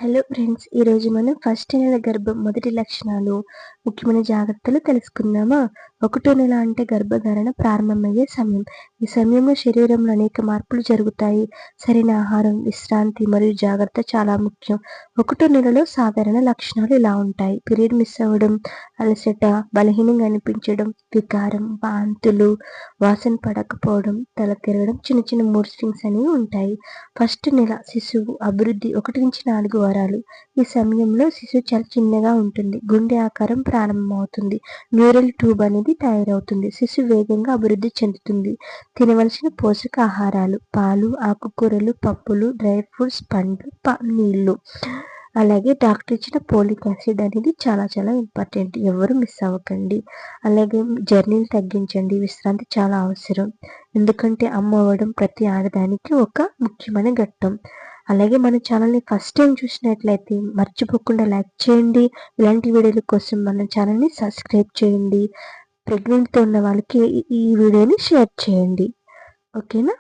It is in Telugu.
హలో ఫ్రెండ్స్, ఈరోజు మనం ఫస్ట్ నెల గర్భం మొదటి లక్షణాలు, ముఖ్యమైన జాగ్రత్తలు తెలుసుకుందామా? ఒకటో నెల అంటే గర్భధారణ ప్రారంభమయ్యే సమయం. ఈ సమయంలో శరీరంలో అనేక మార్పులు జరుగుతాయి. సరైన ఆహారం, విశ్రాంతి మరియు జాగ్రత్త చాలా ముఖ్యం. ఒకటో నెలలో సాధారణ లక్షణాలు ఇలా ఉంటాయి: పీరియడ్ మిస్ అవ్వడం, అలసట, బలహీనంగా అనిపించడం, వికారం, వాంతులు, వాసన పడకపోవడం, తల తిరగడం, చిన్న చిన్న మూడ్ స్వింగ్స్ అనేవి ఉంటాయి. ఫస్ట్ నెల శిశువు అభివృద్ధి 1-4 వారాలు. ఈ సమయంలో శిశువు చాలా చిన్నగా ఉంటుంది. గుండె ఆకారం ప్రారంభమవుతుంది. న్యూరల్ ట్యూబ్ అనేది తయారవుతుంది. శిశువు వేగంగా అభివృద్ధి చెందుతుంది. తినవలసిన పోషకాహారాలు: పాలు, ఆకుకూరలు, పప్పులు, డ్రై ఫ్రూట్స్, పండ్లు, నీళ్లు. అలాగే డాక్టర్ ఇచ్చిన పోలిక్ యాసిడ్ అనేది చాలా చాలా ఇంపార్టెంట్. ఎవరు మిస్ అవ్వకండి. అలాగే జర్నీని తగ్గించండి. విశ్రాంతి చాలా అవసరం. ఎందుకంటే అమ్మ అవ్వడం ప్రతి ఆడదానికి ఒక ముఖ్యమైన ఘట్టం. అలాగే మన ఛానల్ని ఫస్ట్ టైం చూసినట్లయితే మర్చిపోకుండా లైక్ చేయండి. ఇలాంటి వీడియోల కోసం మన ఛానల్ని సబ్స్క్రైబ్ చేయండి. ప్రెగ్నెంట్తో ఉన్న వాళ్ళకి ఈ వీడియోని షేర్ చేయండి. ఓకేనా?